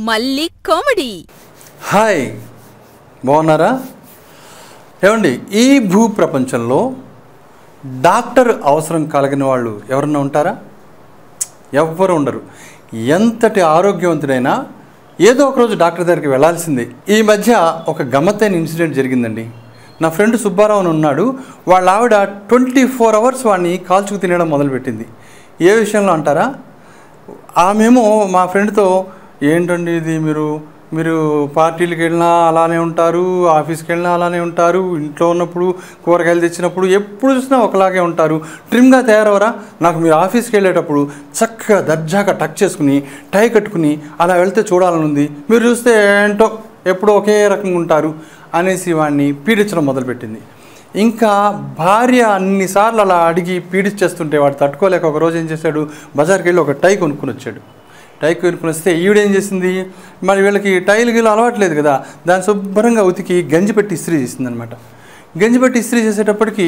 మళ్ళీ comedy. Hi, బాగున్నారా? ఏమండి, ఈ భూ ప్రపంచంలో డాక్టర్ అవసరం కలిగిన వాళ్ళు ఎవరన్నా ఉంటారా? ఎవ్వరు ఉండరు. ఎంతటి ఆరోగ్యవంతుడైనా ఏదో ఒకరోజు డాక్టర్ దగ్గరికి వెళ్ళాల్సిందే. ఈ మధ్య ఒక గమ్మత్తైన ఇన్సిడెంట్ జరిగిందండి. నా ఫ్రెండ్ సుబ్బారావు అని ఉన్నాడు. వాళ్ళ ఆవిడ 24 hours వాడిని కాల్చుకు తినడం మొదలుపెట్టింది. ఏ విషయంలో అంటారా? ఆమెమో మా ఫ్రెండ్తో, ఏంటండి ఇది, మీరు పార్టీలకు వెళ్ళినా అలానే ఉంటారు, ఆఫీస్కి వెళ్ళినా అలానే ఉంటారు, ఇంట్లో ఉన్నప్పుడు కూరగాయలు తెచ్చినప్పుడు ఎప్పుడు చూసినా ఒకలాగే ఉంటారు, ట్రిమ్గా తయారవరా? నాకు మీరు ఆఫీస్కి వెళ్ళేటప్పుడు చక్కగా దర్జాగా టక్ చేసుకుని టై కట్టుకుని అలా వెళ్తే చూడాలని ఉంది, మీరు చూస్తే ఏంటో ఎప్పుడు ఒకే రకంగా ఉంటారు అనేసి వాడిని పీడించడం మొదలుపెట్టింది. ఇంకా భార్య అన్నిసార్లు అలా అడిగి పీడించేస్తుంటే వాడు తట్టుకోలేక ఒకరోజు ఏం చేశాడు, బజార్కి వెళ్ళి ఒక టై కొనుక్కుని వచ్చాడు. టై కొనుక్కుని వస్తే ఈవిడేం చేసింది, మరి వీళ్ళకి టైలు గీలు అలవాట్లేదు కదా, దాన్ని శుభ్రంగా ఉతికి గంజి పెట్టి ఇస్త్రీ చేసిందనమాట. గంజి పెట్టి ఇస్త్రీ చేసేటప్పటికి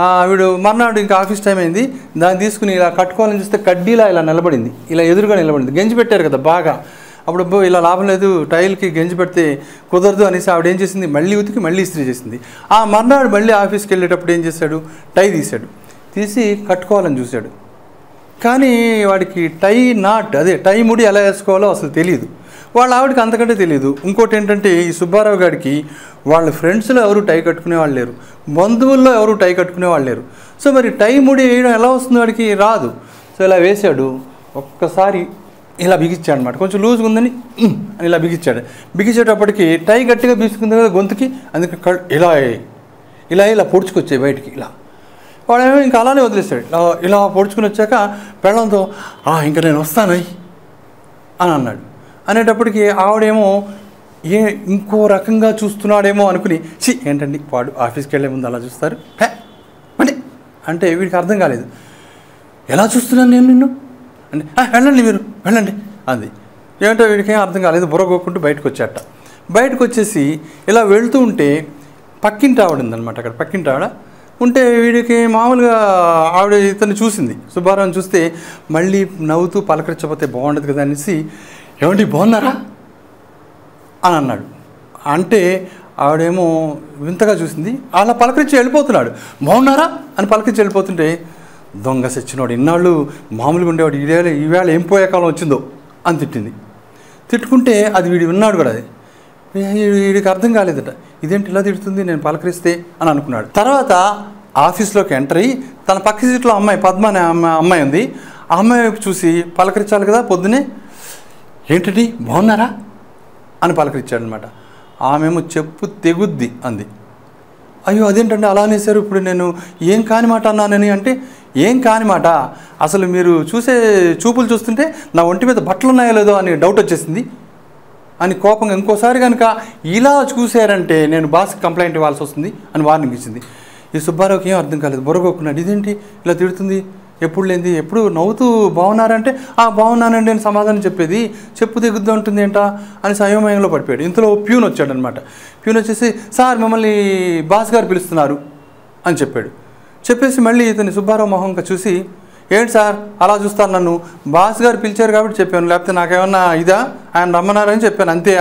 ఆవిడ మర్నాడు ఇంకా ఆఫీస్ టైం అయింది, దాన్ని తీసుకుని ఇలా కట్టుకోవాలని చూస్తే కడ్డీలా ఇలా నిలబడింది, ఇలా ఎదురుగా నిలబడింది. గంజి పెట్టారు కదా బాగా, అప్పుడు ఇలా లాభం లేదు, టైల్కి గంజి పెడితే కుదరదు అనేసి ఆవిడ ఏం చేసింది, మళ్ళీ ఉతికి మళ్ళీ ఇస్త్రీ చేసింది. ఆ మర్నాడు మళ్ళీ ఆఫీస్కి వెళ్ళేటప్పుడు ఏం చేశాడు, టై తీశాడు. తీసి కట్టుకోవాలని చూశాడు. కానీ వాడికి టై ముడి ఎలా వేసుకోవాలో అసలు తెలియదు. వాళ్ళ ఆవిడకి అంతకంటే తెలియదు. ఇంకోటి ఏంటంటే, ఈ సుబ్బారావు గారికి వాళ్ళ ఫ్రెండ్స్లో ఎవరు టై కట్టుకునే వాళ్ళు లేరు, బంధువుల్లో ఎవరు టై కట్టుకునే వాళ్ళు లేరు. సో మరి టై ముడి వేయడం ఎలా వస్తుంది, వాడికి రాదు. సో ఇలా వేశాడు, ఒక్కసారి ఇలా బిగించాడు అనమాట. కొంచెం లూజ్గా ఉందని అని ఇలా బిగించాడు. బిగించేటప్పటికి టై గట్టిగా బిగుసుకుంది కదా గొంతుకి, అందుకే ఇలా పొడుచుకొచ్చాయి బయటికి. ఇలా వాడేమో ఇంకా అలానే వదిలేస్తాడు. ఇలా పొడుచుకుని వచ్చాక పెళ్ళంతో, ఇంకా నేను వస్తాను అని అన్నాడు. అనేటప్పటికి ఆవిడేమో ఇంకో రకంగా చూస్తున్నాడేమో అనుకుని, ఏంటండి వాడు ఆఫీస్కి వెళ్ళే ముందు అలా చూస్తారు అంటే వీడికి అర్థం కాలేదు. ఎలా చూస్తున్నాను నేను నిన్ను అంటే, వెళ్ళండి మీరు వెళ్ళండి అంది. ఏమంటే వీడికి ఏం అర్థం కాలేదు. బుర్రగొక్కుంటూ బయటకు వచ్చాట. బయటకు వచ్చేసి ఇలా వెళ్తూ ఉంటే పక్కింటి ఆవిడ ఉందన్నమాట. అక్కడ పక్కింటి ఆవిడ ఉంటే వీడికి మామూలుగా ఆవిడ ఇతన్ని చూసింది, సుబ్బారావుని చూస్తే మళ్ళీ నవ్వుతూ పలకరించకపోతే బాగుండదు కదా అనేసి, ఏమండి బాగున్నారా అని అన్నాడు. అంటే ఆవిడేమో వింతగా చూసింది. అలా పలకరించి వెళ్ళిపోతున్నాడు. బాగున్నారా అని పలకరించి వెళ్ళిపోతుంటే, దొంగ సచ్చినోడు, ఇన్నాళ్ళు మామూలుగా ఉండేవాడు, ఈవేళ ఏం పోయే కాలం వచ్చిందో అని తిట్టింది. తిట్టుకుంటే అది వీడు విన్నాడు కూడా. అది వీడికి అర్థం కాలేదట, ఇదేంటి ఇలా తిడుతుంది నేను పలకరిస్తే అని అనుకున్నాడు. తర్వాత ఆఫీస్లోకి ఎంటర్ అయ్యి తన పక్క సీట్లో అమ్మాయి పద్మ అనే అమ్మాయి ఉంది. ఆ అమ్మాయి వైపు చూసి పలకరించాలి కదా పొద్దునే, ఏంటండి బాగున్నారా అని పలకరించాడు అనమాట. ఆమెమో చెప్పు తెగుద్ది అంది. అయ్యో అదేంటంటే అలా అనేసారు, ఇప్పుడు నేను ఏం కాని మాట అన్నానని. అంటే ఏం కాని మాట, అసలు మీరు చూసే చూపులు చూస్తుంటే నా ఒంటి మీద బట్టలు ఉన్నాయో లేదో అని డౌట్ వచ్చేసింది అని కోపంగా, ఇంకోసారి కనుక ఇలా చూశారంటే నేను బాస్కి కంప్లైంట్ ఇవ్వాల్సి వస్తుంది అని వార్నింగ్ ఇచ్చింది. ఈ సుబ్బారావుకి ఏం అర్థం కాలేదు, బుర్రగొక్కున్నాడు. ఇదేంటి ఇలా తిడుతుంది, ఎప్పుడు లేనిది, ఎప్పుడు నవ్వుతూ బాగున్నారంటే బాగున్నానండి అని సమాధానం చెప్పేది, చెప్పు దిగుద్దు ఉంటుంది ఏంట అని అయోమయంలో పడిపోయాడు. ఇంతలో ప్యూన్ వచ్చాడనమాట. ప్యూన్ వచ్చేసి, సార్ మిమ్మల్ని బాస్ గారు పిలుస్తున్నారు అని చెప్పాడు. చెప్పేసి మళ్ళీ ఇతని సుబ్బారావు మొహంగా చూసి, ఏంటి సార్ అలా చూస్తారు నన్ను, బాస్ గారు పిలిచారు కాబట్టి చెప్పాను, లేకపోతే నాకేమన్నా ఇదా, ఆయన రమ్మన్నారని చెప్పాను అంతే,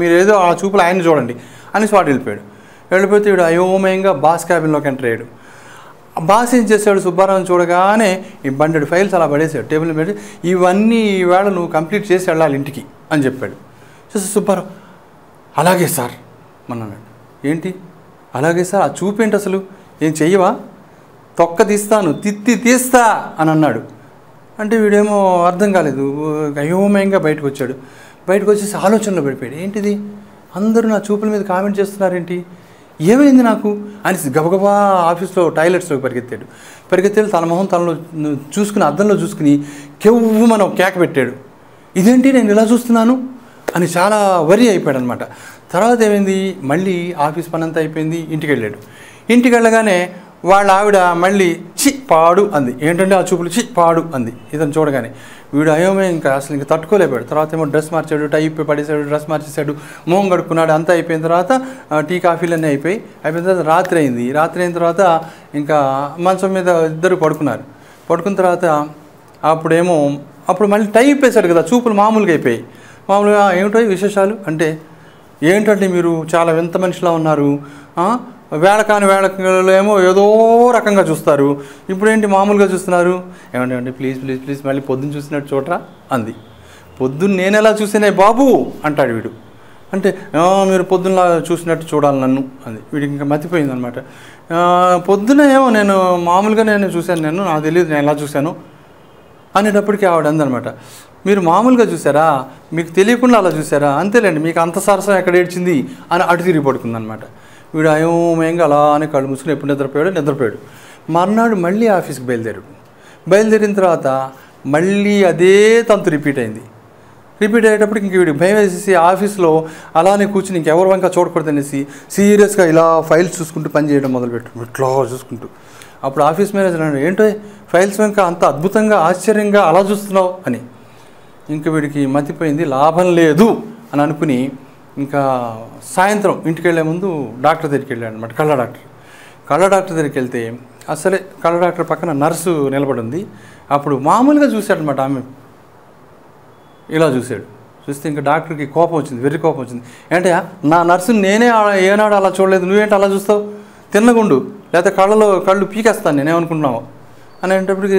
మీరు ఏదో ఆ చూపులు ఆయన చూడండి అని వాడు వెళ్ళిపోయాడు. వెళ్ళిపోతే వీడు అయోమయంగా బాస్ క్యాబిన్లోకి ఎంటర్ అయ్యాడు. బాస్ ఏం చేశాడు, సుబ్బారావుని చూడగానే ఈ బండెడు ఫైల్స్ అలా పడేసాడు టేబుల్ మీద. ఇవన్నీ ఈవేళ నువ్వు కంప్లీట్ చేసి వెళ్ళాలి ఇంటికి అని చెప్పాడు. చూసి సుబ్బారావు, అలాగే సార్ అన్నాడు. ఏంటి అలాగే సార్, ఆ చూపేంటి అసలు, ఏం చెయ్యవా, తొక్క తీస్తాను తిత్తి తీస్తా అని అన్నాడు. అంటే వీడేమో అర్థం కాలేదు, అయోమయంగా బయటకు వచ్చాడు. బయటకు వచ్చేసి ఆలోచనలో పడిపోయాడు. ఏంటిది, అందరూ నా చూపుల మీద కామెంట్ చేస్తున్నారేంటి, ఏమైంది నాకు అని గబగబా ఆఫీస్లో టాయిలెట్స్లోకి పరిగెత్తాడు. తన మొహం తనలో చూసుకుని అద్దంలో చూసుకుని కెవ్వు మనం కేక పెట్టాడు. ఇదేంటి నేను ఇలా చూస్తున్నాను అని చాలా వరి అయిపోయాడు అనమాట. తర్వాత ఏమైంది, మళ్ళీ ఆఫీస్ పని అంతా అయిపోయింది, ఇంటికి వెళ్ళాడు. ఇంటికి వెళ్ళగానే వాళ్ళ ఆవిడ మళ్ళీ పాడు అంది. ఏంటంటే ఆ చూపులు పాడు అంది ఇతను చూడగానే. వీడు అయోమయం ఇంకా అసలు ఇంకా తట్టుకోలేపాడు. తర్వాత ఏమో డ్రెస్ మార్చాడు, టై పడేసాడు, డ్రెస్ మార్చేసాడు, మొహం కడుక్కున్నాడు. అంతా అయిపోయిన తర్వాత టీ కాఫీలన్నీ అయిపోయిన తర్వాత రాత్రి అయింది. రాత్రి అయిన తర్వాత ఇంకా మంచం మీద ఇద్దరు పడుకున్నారు. పడుకున్న తర్వాత అప్పుడు మళ్ళీ టై ఇప్పేశాడు కదా, చూపులు మామూలుగా అయిపోయాయి. మామూలుగా ఏమిటో విశేషాలు అంటే, ఏంటంటే మీరు చాలా వింత మనిషిలా ఉన్నారు, వేళకాని వేళకలో ఏమో ఏదో రకంగా చూస్తారు, ఇప్పుడేంటి మామూలుగా చూస్తున్నారు, ఏమంటే ప్లీజ్ ప్లీజ్ ప్లీజ్ మళ్ళీ పొద్దున్న చూసినట్టు చూడరా అంది. పొద్దున్న నేను ఎలా చూసినే బాబు అంటాడు వీడు. అంటే మీరు పొద్దున్న చూసినట్టు చూడాలి నన్ను అంది. వీడికి ఇంకా మతిపోయింది అనమాట. పొద్దున ఏమో నేను మామూలుగా నేను చూశాను, నాకు తెలియదు నేను ఎలా చూశాను అనేటప్పటికీ ఆవిడ అందనమాట, మీరు మామూలుగా చూసారా, మీకు తెలియకుండా అలా చూసారా, అంతేలేండి మీకు అంత సరసం ఎక్కడ ఏడ్చింది అని అటు తిరిగి పడుకుందనమాట. వీడు అయోమయంగా అలానే కళ్ళు మూసుకుని ఎప్పుడు నిద్రపోయాడు. మర్నాడు మళ్ళీ ఆఫీస్కి బయలుదేరిన తర్వాత మళ్ళీ అదే తంతు రిపీట్ అయ్యేటప్పటికి ఇంక వీడికి భయం వేసేసి ఆఫీస్లో అలానే కూర్చుని ఇంకెవరి వంక చూడకూడదనేసి సీరియస్గా ఇలా ఫైల్స్ చూసుకుంటూ పని చేయడం మొదలుపెట్టు, ఇట్లా చూసుకుంటూ. అప్పుడు ఆఫీస్ మేనేజర్ అన్నాడు, ఏంటో ఫైల్స్ వెంక అంత అద్భుతంగా ఆశ్చర్యంగా అలా చూస్తున్నావు అని. ఇంకా వీడికి మతిపోయింది, లాభం లేదు అని అనుకుని ఇంకా సాయంత్రం ఇంటికి వెళ్ళే ముందు డాక్టర్ దగ్గరికి వెళ్ళాడు అనమాట, కళ్ళ డాక్టర్ దగ్గరికి వెళ్తే అసలే కళ్ళ డాక్టర్ పక్కన నర్సు నిలబడి ఉంది. అప్పుడు మామూలుగా చూశాడనమాట, ఆమె ఇలా చూస్తే ఇంకా డాక్టర్కి కోపం వచ్చింది, వెర్రి కోపం వచ్చింది. ఏంటంటే నా నర్సుని నేనే ఏనాడు అలా చూడలేదు, నువ్వేంటి అలా చూస్తావు, తిన్నగుండు లేకపోతే కళ్ళు పీకేస్తాను నేనేమనుకుంటున్నావు అని అనేటప్పటికి,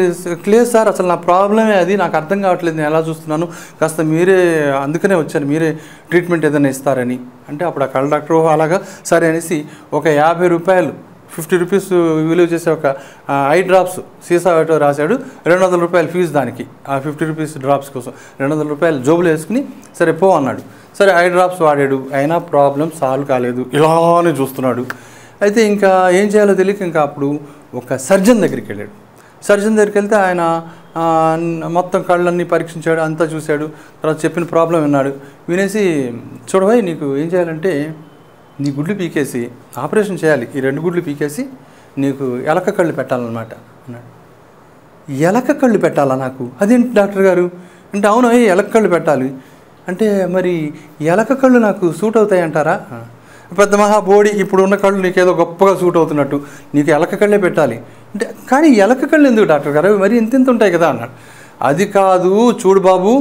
లేదు సార్ అసలు నా ప్రాబ్లమే అది, నాకు అర్థం కావట్లేదు నేను ఎలా చూస్తున్నాను, కాస్త మీరే అందుకనే వచ్చాను, మీరే ట్రీట్మెంట్ ఏదైనా ఇస్తారని అంటే. అప్పుడు ఆ కళ్ళ డాక్టర్ అలాగా సరే అనేసి ఒక 50 రూపాయలు 50 రూపీస్ విలువ చేసే ఒక ఐ డ్రాప్స్ సీసా ఏటో రాశాడు, 200 రూపాయలు ఫీజు దానికి, ఆ 50 రూపీస్ డ్రాప్స్ కోసం 200 రూపాయలు జోబులు వేసుకుని సరే పో అన్నాడు. సరే ఐ డ్రాప్స్ వాడాడు, అయినా ప్రాబ్లం సాల్వ్ కాలేదు, ఇలానే చూస్తున్నాడు. అయితే ఇంకా ఏం చేయాలో తెలియక ఇంకా అప్పుడు ఒక సర్జన్ దగ్గరికి వెళ్తే ఆయన మొత్తం కళ్ళన్నీ పరీక్షించాడు, అంతా చూశాడు, తర్వాత చెప్పిన ప్రాబ్లం వినేసి చూడవై నీకు ఏం చేయాలంటే నీ గుడ్లు పీకేసి ఆపరేషన్ చేయాలి, ఈ 2 గుడ్లు పీకేసి నీకు ఎలక కళ్ళు పెట్టాలన్నమాట అన్నాడు. ఎలక కళ్ళు పెట్టాలా నాకు, అదేంటి డాక్టర్ గారు అంటే, అవును ఎలక కళ్ళు పెట్టాలి అంటే, మరి ఎలక కళ్ళు నాకు సూట్ అవుతాయి అంటారా, పెద్ద మహాబోడి ఇప్పుడు ఉన్న కళ్ళు నీకేదో గొప్పగా సూట్ అవుతున్నట్టు నీకు ఎలక కళ్ళే పెట్టాలి అంటే, కానీ ఎలక కళ్ళు ఎందుకు డాక్టర్ గారు, మరి ఇంత ఉంటాయి కదా అన్నాడు. అది కాదు చూడు బాబు,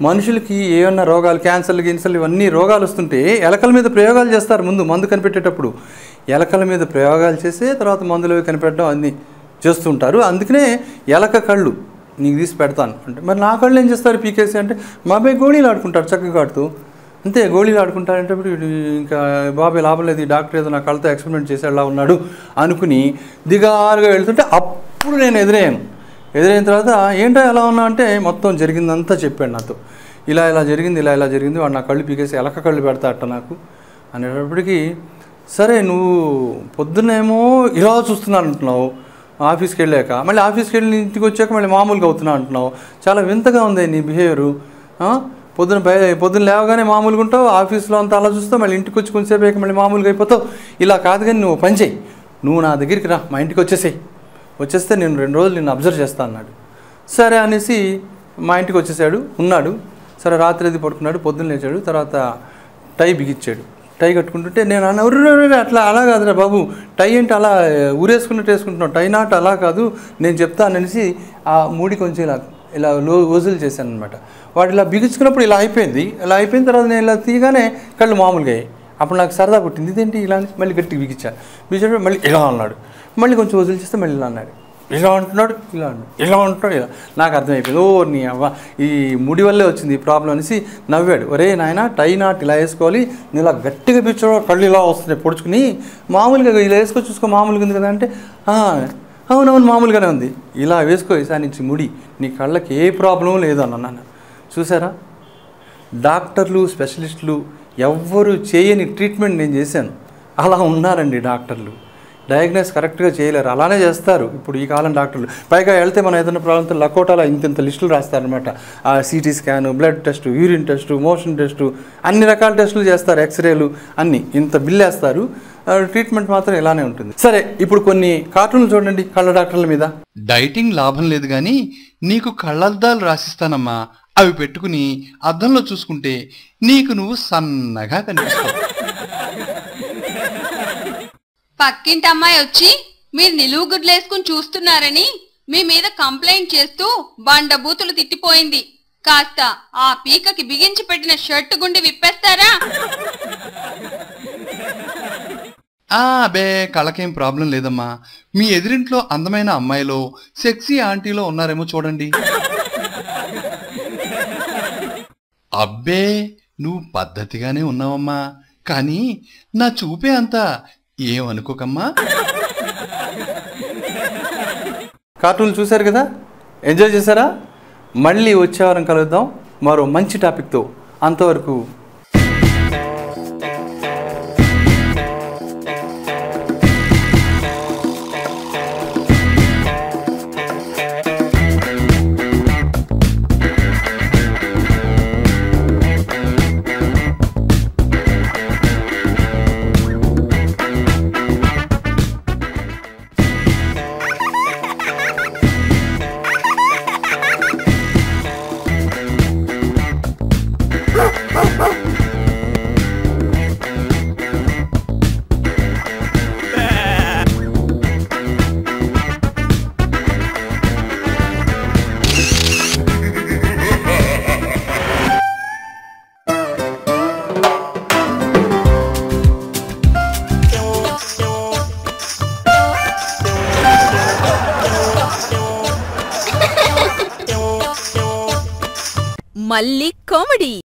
మనుషులకి ఏమన్నా రోగాలు క్యాన్సర్లు ఇవన్నీ రోగాలు వస్తుంటే ఎలకల మీద ప్రయోగాలు చేస్తారు, ముందు మందు కనిపెట్టేటప్పుడు ఎలకల మీద ప్రయోగాలు చేసి తర్వాత మందులు కనిపెట్టడం అన్నీ చేస్తుంటారు, అందుకనే ఎలక కళ్ళు నీకు తీసి పెడతాను అంటే. మరి నా కళ్ళు ఏం చేస్తారు పీకేసి అంటే, మా అబ్బాయి గోళీలు ఆడుకుంటాడు చక్కగా ఆడుతూ, అంతే గోళీలు ఆడుకుంటాడంటే ఇంకా బాబాయ్ లాభం లేదు, ఈ డాక్టర్ ఏదో నా కళ్ళతో ఎక్స్పెరిమెంట్ చేసేలా ఉన్నాడు అనుకుని దిగారుగా వెళ్తుంటే అప్పుడు నేను ఎదురైన తర్వాత ఏంటో ఎలా ఉన్నా అంటే మొత్తం జరిగిందంతా చెప్పాడు నాతో, ఇలా జరిగింది వాడు నా కళ్ళు పీకేసి ఎలక కళ్ళు పెడతా అట్ట నాకు అనేటప్పటికీ, సరే నువ్వు పొద్దున్నేమో ఇలా చూస్తున్నాను అంటున్నావు, ఆఫీస్కి వెళ్ళాక మళ్ళీ ఆఫీస్కి వెళ్ళి ఇంటికి వచ్చాక మళ్ళీ మామూలుగా అవుతున్నా అంటున్నావు, చాలా వింతగా ఉంది నీ బిహేవియరు, పొద్దున్న లేవగానే మామూలుగా ఉంటావు, ఆఫీస్లో అంతా అలా చూస్తావు, మళ్ళీ ఇంటికి వచ్చి కొంచెంసేపు అయ్యాక మళ్ళీ మామూలుగా అయిపోతావు, ఇలా కాదు కానీ నువ్వు పని చేయి, నువ్వు నా దగ్గరికి రా, మా ఇంటికి వచ్చేస్తే నేను 2 రోజులు నిన్ను అబ్జర్వ్ చేస్తా అన్నాడు. సరే అనేసి మా ఇంటికి ఉన్నాడు. సరే రాత్రి అది పడుకున్నాడు, పొద్దున్న లేచాడు, తర్వాత టై బిగించాడు, టై కట్టుకుంటుంటే నేను అలా కాదురా బాబు, టై ఏంటి అలా ఊరేసుకున్నట్టు వేసుకుంటున్నావు, టై నాట్ అలా కాదు నేను చెప్తాను అనేసి ఆ మూడి కొంచెం ఇలా వజులు చేశాను అనమాట. వాడు ఇలా బిగించుకున్నప్పుడు ఇలా అయిపోయిన తర్వాత నేను ఇలా తీయగానే కళ్ళు మామూలుగా అయ్యాయి. అప్పుడు నాకు సరదా పుట్టింది, ఇదేంటి ఇలా మళ్ళీ గట్టిగా బిగించాడు, మళ్ళీ ఇలా అన్నాడు, మళ్ళీ కొంచెం వదిలి చేస్తే మళ్ళీ ఇలా అన్నాడు, ఇలా అంటున్నాడు ఇలా నాకు అర్థమైపోయింది, నీ అవ్వ ఈ ముడి వల్లే వచ్చింది ఈ ప్రాబ్లం అనేసి నవ్వాడు. ఒరే నాయన టై నాట్ ఇలా వేసుకోవాలి, నేను ఇలా గట్టిగా పిచ్చో కళ్ళు ఇలా వస్తున్నాయి పొడుచుకుని, మామూలుగా ఇలా వేసుకో చూసుకో మామూలుగా ఉంది కదా అంటే, అవునవును మామూలుగానే ఉంది, ఇలా వేసుకో ఈసారి నుంచి ముడి, నీ కళ్ళకి ఏ ప్రాబ్లం లేదు అన్నాను. చూసారా, డాక్టర్లు స్పెషలిస్టులు ఎవ్వరు చేయని ట్రీట్మెంట్ నేను చేశాను, అలా ఉన్నారండి డాక్టర్లు, డయాగ్నోస్ కరెక్ట్గా చేయలేరు, అలానే చేస్తారు ఇప్పుడు ఈ కాలం డాక్టర్లు. పైగా వెళ్తే మనం ఏదైనా ప్రాబ్లంతో లకోటాలో ఇంత లిస్టులు రాస్తారనమాట, CT scan, blood test, urine test, motion test, అన్ని రకాల టెస్టులు చేస్తారు, ఎక్స్రేలు అన్నీ, ఇంత బిల్ వేస్తారు, ట్రీట్మెంట్ మాత్రం ఇలానే ఉంటుంది. సరే ఇప్పుడు కొన్ని కార్టూన్లు చూడండి కళ్ళ డాక్టర్ల మీద. డైటింగ్ లాభం లేదు కానీ నీకు కళ్ళద్దాలు రాసిస్తానమ్మా, అవి పెట్టుకుని అద్దంలో చూసుకుంటే నీకు నువ్వు సన్నగా కనిపిస్తావు. పక్కింటి అమ్మాయి వచ్చి మీరు నిలువు గుడ్లేసుకుని చూస్తున్నారని మీ మీద కంప్లైంట్ చేస్తూ బండబూతులు తిట్టిపోయింది. కాస్త ఆ పీకకి బిగించి పెట్టిన షర్టు గుండి విప్పేస్తారా? అబే కళ్ళకేం ప్రాబ్లం లేదమ్మా. మీ ఎదురింట్లో అందమైన అమ్మాయిలో సెక్సీ ఆంటీలో ఉన్నారేమో చూడండి. అబ్బే నువ్వు పద్ధతిగానే ఉన్నావమ్మా, కానీ నా చూపే అంతా ఏమనుకోకమ్మా. కార్టూన్లు చూశారు కదా, ఎంజాయ్ చేశారా? మళ్ళీ వచ్చే వారం కలుద్దాం మరో మంచి టాపిక్తో. అంతవరకు మళ్ళీ కామెడీ.